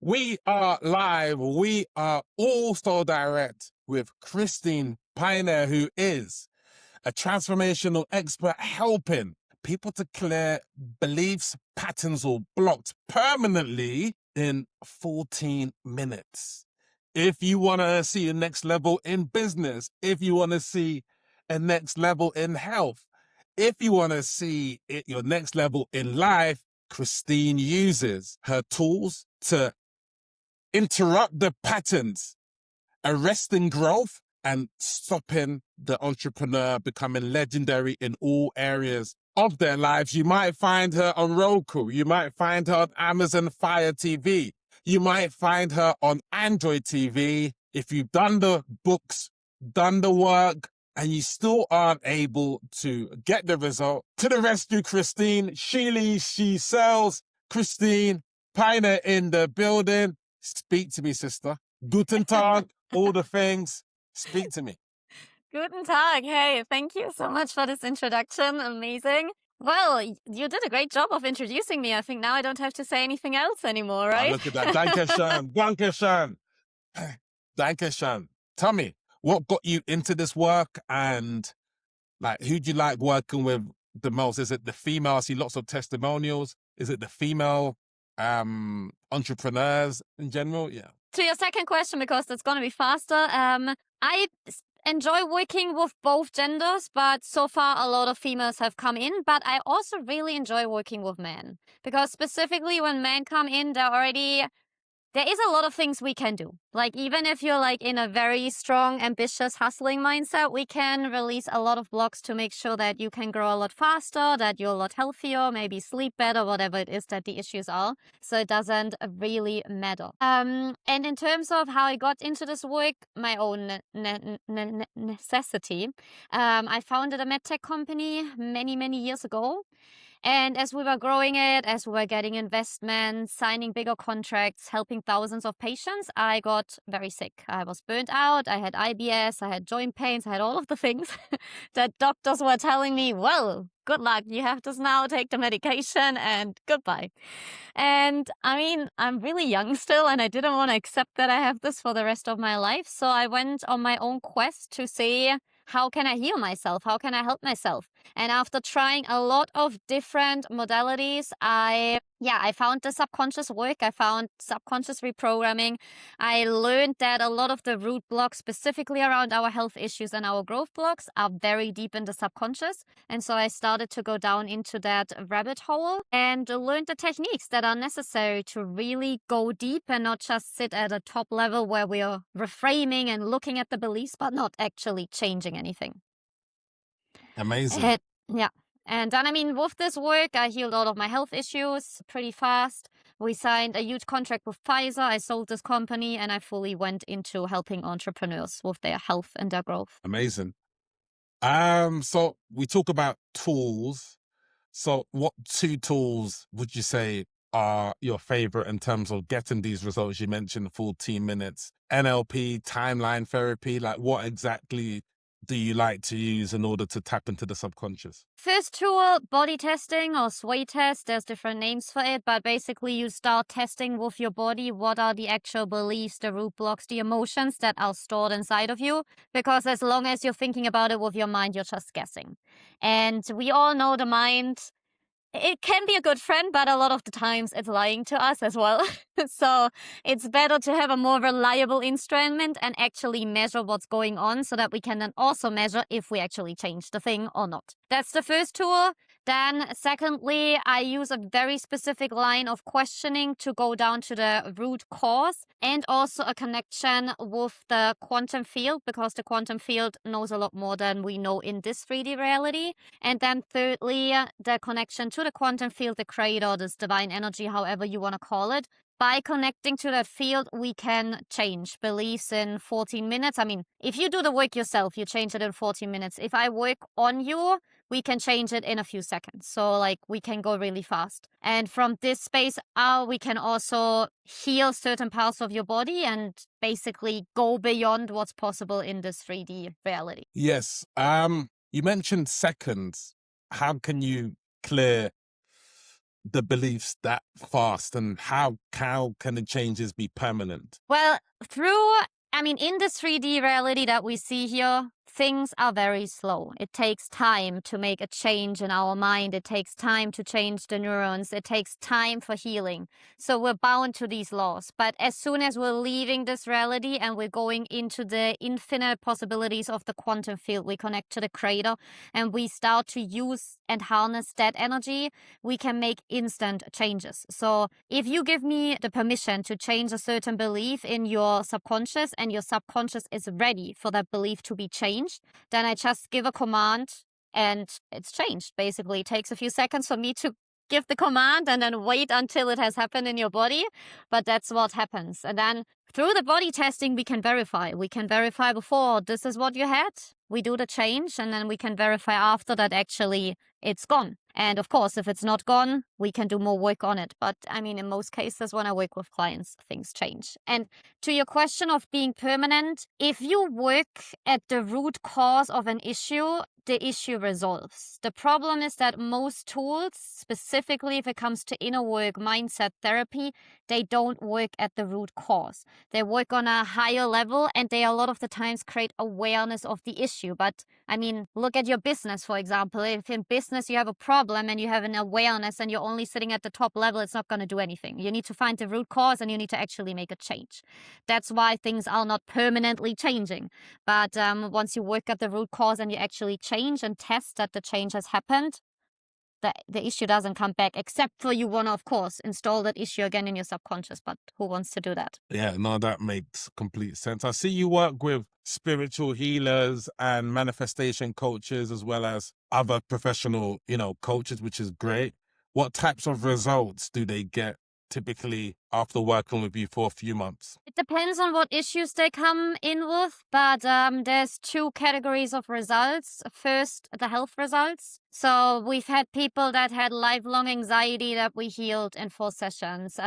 We are live. We are also direct with Christine Peine, who is a transformational expert helping people to clear beliefs, patterns, or blocks permanently in 14 minutes. If you want to see a next level in business, if you want to see a next level in health, if you want to see your next level in life, Christine uses her tools to interrupt the patterns, arresting growth and stopping the entrepreneur becoming legendary in all areas of their lives. You might find her on Roku. You might find her on Amazon Fire TV. You might find her on Android TV. If you've done the books, done the work, and you still aren't able to get the result, to the rescue, Christine. She sells. Christine Peine in the building. Speak to me, sister. Guten Tag, all the things. Speak to me. Guten Tag. Hey, thank you so much for this introduction. Amazing. Well, you did a great job of introducing me. I think now I don't have to say anything else anymore, right? Oh, look at that. Dankeschön. Dankeschön. Dankeschön. Tell me, what got you into this work, and like, who do you like working with the most? Is it the female? I see lots of testimonials. Is it the female entrepreneurs in general? Yeah. To your second question, because it's going to be faster, I enjoy working with both genders, but so far a lot of females have come in. But I also really enjoy working with men, because specifically when men come in, there is a lot of things we can do. Like, even if you're like in a very strong, ambitious, hustling mindset, we can release a lot of blocks to make sure that you can grow a lot faster, that you're a lot healthier, maybe sleep better, whatever it is that the issues are. So it doesn't really matter. And in terms of how I got into this work, my own necessity, I founded a medtech company many years ago. And as we were growing it, as we were getting investments, signing bigger contracts, helping thousands of patients, I got very sick. I was burnt out. I had IBS. I had joint pains. I had all of the things that doctors were telling me, well, good luck. You have to now take the medication and goodbye. And I mean, I'm really young still, and I didn't want to accept that I have this for the rest of my life. So I went on my own quest to see, how can I heal myself? How can I help myself? And after trying a lot of different modalities, I found the subconscious work. I found subconscious reprogramming. I learned that a lot of the root blocks, specifically around our health issues and our growth blocks, are very deep in the subconscious. And so I started to go down into that rabbit hole and learned the techniques that are necessary to really go deep and not just sit at a top level where we are reframing and looking at the beliefs, but not actually changing anything. Amazing. Yeah. And then, I mean, with this work, I healed all of my health issues pretty fast. We signed a huge contract with Pfizer. I sold this company, and I fully went into helping entrepreneurs with their health and their growth. Amazing. So we talk about tools. So what 2 tools would you say are your favorite in terms of getting these results? You mentioned 14 minutes, NLP, timeline therapy. Like, what exactly do you like to use in order to tap into the subconscious? First tool, body testing or sway test. There's different names for it, but basically you start testing with your body what are the actual beliefs, the root blocks, the emotions that are stored inside of you. Because as long as you're thinking about it with your mind, you're just guessing. And we all know the mind, it can be a good friend, but a lot of the times it's lying to us as well. So it's better to have a more reliable instrument and actually measure what's going on, so that we can then also measure if we actually change the thing or not. That's the first tool. Then secondly, I use a very specific line of questioning to go down to the root cause, and also a connection with the quantum field, because the quantum field knows a lot more than we know in this 3D reality. And then thirdly, the connection to the quantum field, the creator, this divine energy, however you want to call it. By connecting to that field, we can change beliefs in 14 minutes. I mean, if you do the work yourself, you change it in 14 minutes. If I work on you, we can change it in a few seconds. So like, we can go really fast. And from this space, we can also heal certain parts of your body and basically go beyond what's possible in this 3D reality. Yes. You mentioned seconds. How can you clear the beliefs that fast, and how can the changes be permanent? Well, in this 3D reality that we see here, things are very slow. It takes time to make a change in our mind. It takes time to change the neurons. It takes time for healing. So we're bound to these laws. But as soon as we're leaving this reality and we're going into the infinite possibilities of the quantum field, we connect to the creator and we start to use and harness that energy, we can make instant changes. So if you give me the permission to change a certain belief in your subconscious and your subconscious is ready for that belief to be changed, then I just give a command and it's changed. Basically, it takes a few seconds for me to give the command and then wait until it has happened in your body. But that's what happens. And then through the body testing, we can verify. We can verify before this is what you had. We do the change and then we can verify after that actually it's gone. And of course, if it's not gone, we can do more work on it. But in most cases, when I work with clients, things change. And to your question of being permanent, if you work at the root cause of an issue, the issue resolves. The problem is that most tools, specifically if it comes to inner work, mindset therapy, they don't work at the root cause. They work on a higher level and they a lot of the times create awareness of the issue. But look at your business, for example. If in business you have a problem and you have an awareness and you're only sitting at the top level, it's not going to do anything. You need to find the root cause and you need to actually make a change. That's why things are not permanently changing. But once you work at the root cause and you actually change and test that the change has happened, the issue doesn't come back, except for you want to, of course, install that issue again in your subconscious. But who wants to do that? Yeah, no, that makes complete sense. I see you work with spiritual healers and manifestation coaches, as well as other professional, coaches, which is great. What types of results do they get typically after working with you for a few months? It depends on what issues they come in with, but there's two categories of results. First, the health results. So we've had people that had lifelong anxiety that we healed in 4 sessions.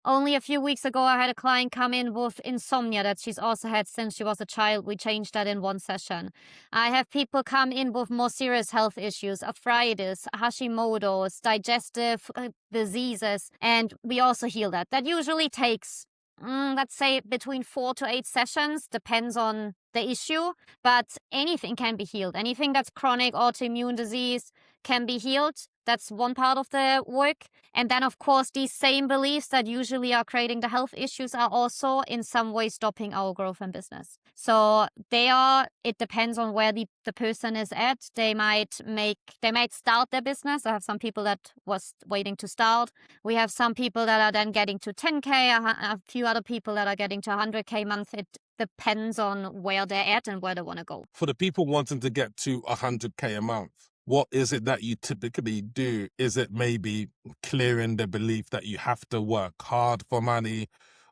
Only a few weeks ago, I had a client come in with insomnia that she's also had since she was a child. We changed that in 1 session. I have people come in with more serious health issues, arthritis, Hashimoto's, digestive diseases, and we also heal that. That usually takes, let's say, between 4 to 8 sessions, depends on the issue, but anything can be healed. Anything that's chronic autoimmune disease can be healed. That's one part of the work. And then, of course, these same beliefs that usually are creating the health issues are also in some way stopping our growth in business. So it depends on where the person is at. They might start their business. I have some people that was waiting to start. We have some people that are then getting to 10K, a few other people that are getting to 100K a month. It depends on where they're at and where they want to go. For the people wanting to get to 100K a month, what is it that you typically do? Is it maybe clearing the belief that you have to work hard for money?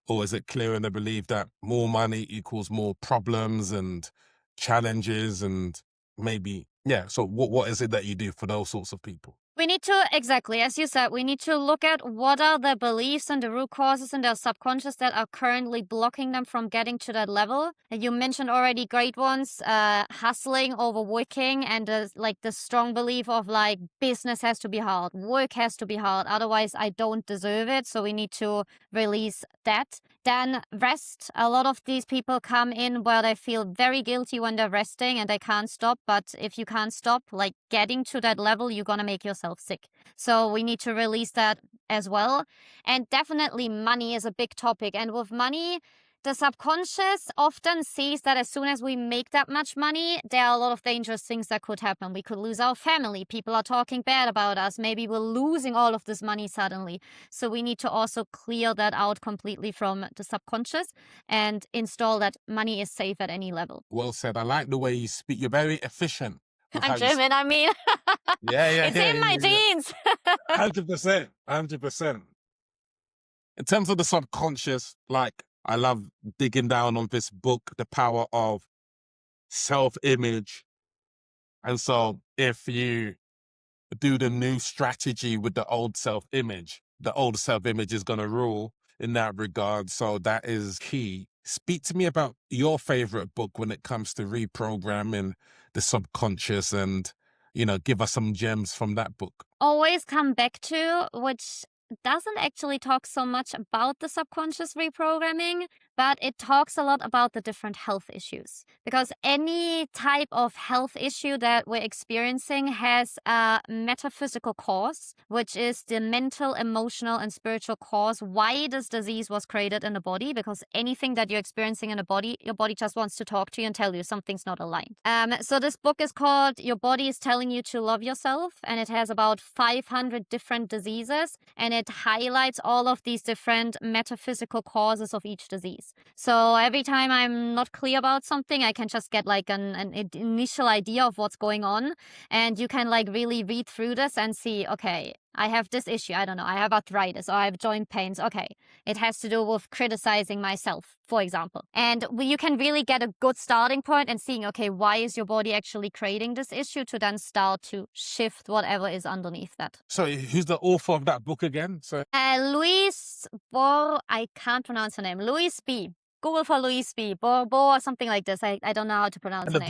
Or is it clearing the belief that more money equals more problems and challenges and maybe, so what is it that you do for those sorts of people? We need to, exactly, as you said, we need to look at what are the beliefs and the root causes in their subconscious that are currently blocking them from getting to that level. And you mentioned already great ones, hustling, overworking, and the strong belief of business has to be hard, work has to be hard, otherwise I don't deserve it. So we need to release that. Then rest. A lot of these people come in where they feel very guilty when they're resting and they can't stop. But if you can't stop, getting to that level, you're going to make yourself sick. So we need to release that as well. And definitely money is a big topic. And with money, the subconscious often sees that as soon as we make that much money, there are a lot of dangerous things that could happen. We could lose our family. People are talking bad about us. Maybe we're losing all of this money suddenly. So we need to also clear that out completely from the subconscious and install that money is safe at any level. Well said. I like the way you speak. You're very efficient. I'm German, it's in my genes. 100%. 100%. In terms of the subconscious, I love digging down on this book, The Power of Self-Image. And so if you do the new strategy with the old self-image, the old self-image is going to rule in that regard. So that is key. Speak to me about your favorite book when it comes to reprogramming the subconscious and give us some gems from that book? Always come back to, which doesn't actually talk so much about the subconscious reprogramming, but it talks a lot about the different health issues. Because any type of health issue that we're experiencing has a metaphysical cause, which is the mental, emotional, and spiritual cause why this disease was created in the body. Because anything that you're experiencing in the body, your body just wants to talk to you and tell you something's not aligned. So this book is called Your Body is Telling You to Love Yourself, and it has about 500 different diseases, and it highlights all of these different metaphysical causes of each disease. So every time I'm not clear about something, I can just get like an initial idea of what's going on, and you can like really read through this and see, okay, I have this issue, I don't know, I have arthritis or I have joint pains. Okay, it has to do with criticizing myself, for example. And you can really get a good starting point and seeing, okay, why is your body actually creating this issue, to then start to shift whatever is underneath that. So who's the author of that book again? So Louise I can't pronounce her name. Louise B. Google for Louise B. Bo or something like this. I don't know how to pronounce and the the name.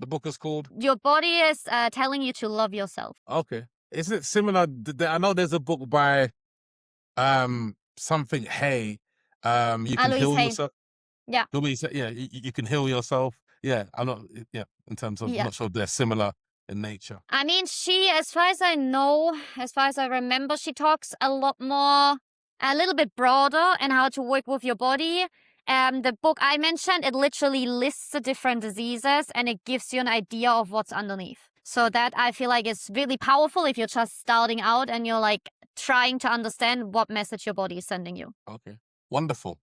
book is called Your Body is Telling You to Love Yourself. Okay. Is it similar? I know there's a book by something Hay. You can Louise heal Hay. yourself. Yeah. Louise, yeah, you can heal yourself. Yeah, I'm not. Yeah, in terms of, I'm not sure they're similar in nature. I mean, she, as far as I know, as far as I remember, she talks a lot more, a little bit broader in how to work with your body. The book I mentioned, it literally lists the different diseases and it gives you an idea of what's underneath. So that I feel like is really powerful if you're just starting out and you're like trying to understand what message your body is sending you. Okay, wonderful.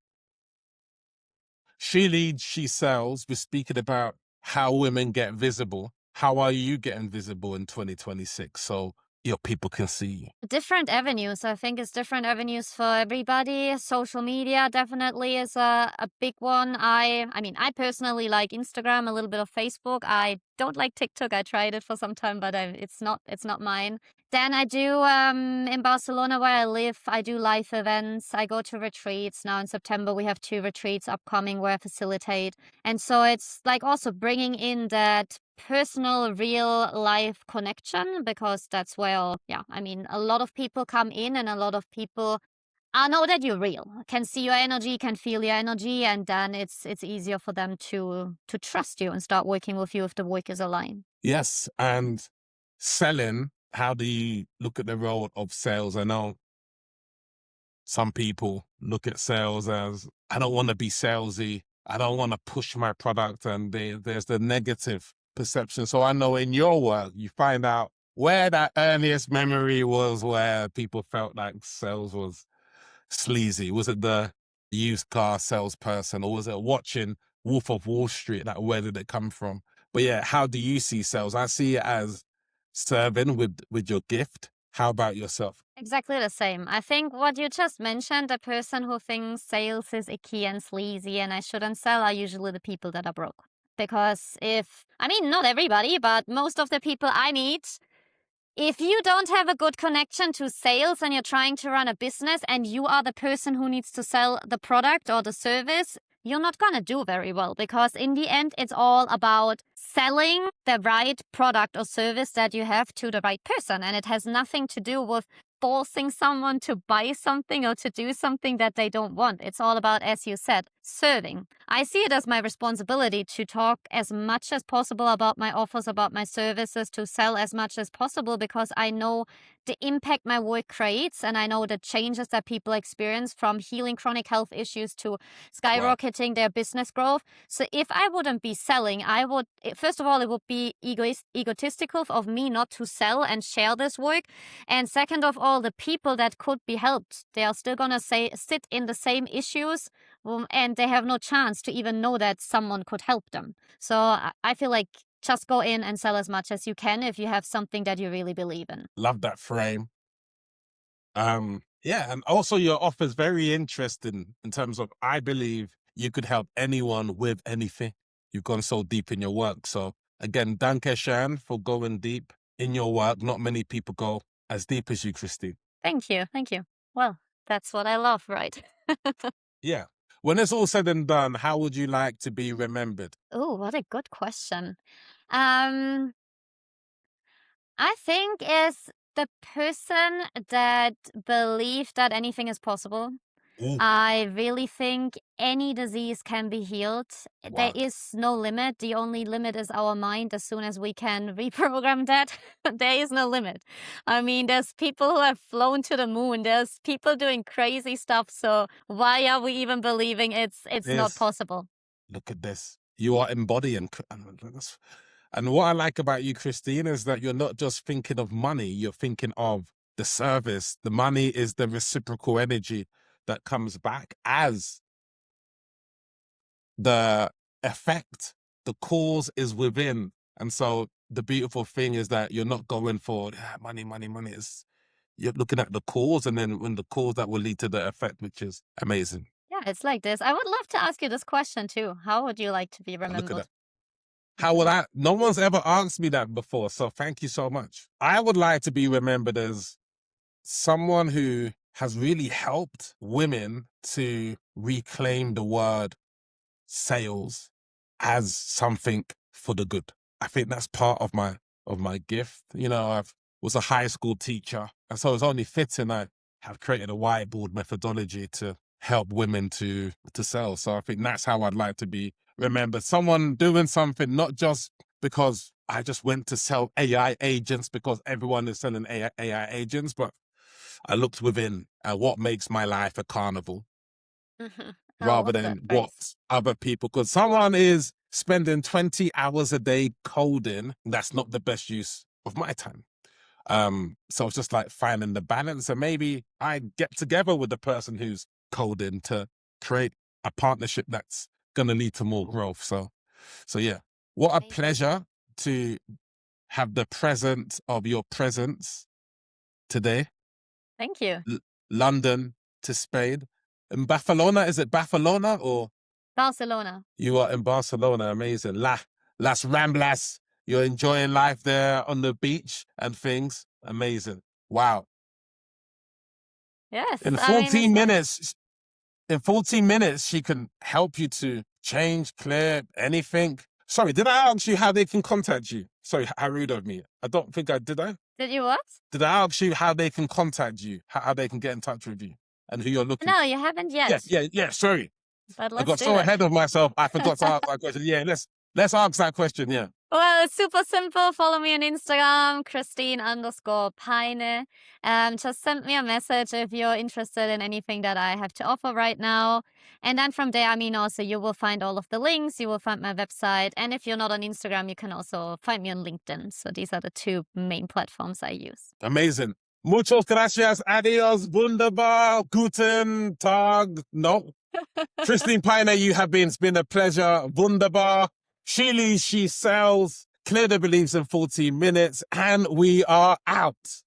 She Leads, She Sells. We're speaking about how women get visible. How are you getting visible in 2026 so your people can see you? Different avenues. I think it's different avenues for everybody. Social media definitely is a big one. I mean, I personally like Instagram, a little bit of Facebook. I don't like TikTok. I tried it for some time, but it's not mine. Then I do, in Barcelona where I live, I do live events. I go to retreats. Now in September, we have 2 retreats upcoming where I facilitate. And so it's like also bringing in that personal, real life connection, because that's where, I mean, a lot of people come in and a lot of people know that you're real, can see your energy, can feel your energy, and then it's easier for them to trust you and start working with you if the work is aligned. Yes, and selling, how do you look at the role of sales? I know some people look at sales as, I don't want to be salesy, I don't want to push my product, and there's the negative perception. So I know in your work, you find out where that earliest memory was where people felt like sales was sleazy. Was it the used car salesperson, or was it watching Wolf of Wall Street? Like, where did it come from? But yeah, how do you see sales? I see it as serving with your gift. How about yourself? Exactly the same. I think what you just mentioned, the person who thinks sales is icky and sleazy and I shouldn't sell, are usually the people that are broke. Because not everybody, but most of the people I meet, if you don't have a good connection to sales and you're trying to run a business and you are the person who needs to sell the product or the service, you're not going to do very well, because in the end, it's all about selling the right product or service that you have to the right person. And it has nothing to do with forcing someone to buy something or to do something that they don't want. It's all about, as you said, serving. I see it as my responsibility to talk as much as possible about my offers, about my services, to sell as much as possible, because I know the impact my work creates and I know the changes that people experience, from healing chronic health issues to skyrocketing their business growth. So if I wouldn't be selling, first of all, it would be egotistical of me not to sell and share this work. And second of all, the people that could be helped, they are still going to sit in the same issues, and they have no chance to even know that someone could help them. So I feel like just go in and sell as much as you can if you have something that you really believe in. Love that frame. Yeah, and also your offer is very interesting in terms of, I believe you could help anyone with anything. You've gone so deep in your work. So again, danke schön for going deep in your work. Not many people go as deep as you, Christine. Thank you. Thank you. Well, that's what I love, right? Yeah. When it's all said and done, how would you like to be remembered? Oh, what a good question. Um, I think is the person that believes that anything is possible. Ooh, I really think any disease can be healed. There wow. is no limit. The only limit is our mind. As soon as we can reprogram that, there is no limit. I mean, there's people who have flown to the moon. There's people doing crazy stuff. So why are we even believing it's not Yes. possible? Look at this. You are embodying. And what I like about you, Christine, is that you're not just thinking of money, you're thinking of the service. The money is the reciprocal energy that comes back as the effect. The cause is within. And so the beautiful thing is that you're not going for money, money, money. You're looking at the cause, and then when the cause that will lead to the effect, which is amazing. Yeah, it's like this. I would love to ask you this question too. How would you like to be Look at remembered? that. How would I? No one's ever asked me that before, so thank you so much. I would like to be remembered as someone who has really helped women to reclaim the word sales as something for the good. I think that's part of my gift. You know, I was a high school teacher, and so it's only fitting I have created a whiteboard methodology to help women to sell. So I think that's how I'd like to be remembered. Someone doing something not just because I just went to sell AI agents because everyone is selling AI agents, but I looked within what makes my life a carnival rather than what other people, because someone is spending 20 hours a day coding. That's not the best use of my time. So it's just like finding the balance, and maybe I get together with the person who's coding to create a partnership that's going to lead to more growth. So yeah, what a pleasure to have the presence of your presence today. Thank you. London to Spain. In Barcelona, is it Barcelona or? Barcelona. You are in Barcelona, amazing. Las Ramblas, you're enjoying life there on the beach and things. Amazing. Wow. Yes. In 14 minutes, she can help you to change, clear anything. Sorry, did I ask you how they can contact you? Sorry, how rude of me. I don't think I did. Did you what? Did I ask you how they can contact you? How they can get in touch with you and who you're looking? No, you haven't yet. Yeah. Sorry. But I got so ahead of myself, I forgot to ask that question. Yeah, let's ask that question, yeah. Well, it's super simple. Follow me on Instagram, Christine_Peine. Just send me a message if you're interested in anything that I have to offer right now. And then from there, I mean, also you will find all of the links, you will find my website. And if you're not on Instagram, you can also find me on LinkedIn. So these are the two main platforms I use. Amazing. Muchas gracias. Adios. Wunderbar. Guten Tag. No. Christine Peine, you have been. It's been a pleasure. Wunderbar. She leads, she sells. Clear the beliefs in 14 minutes. And we are out.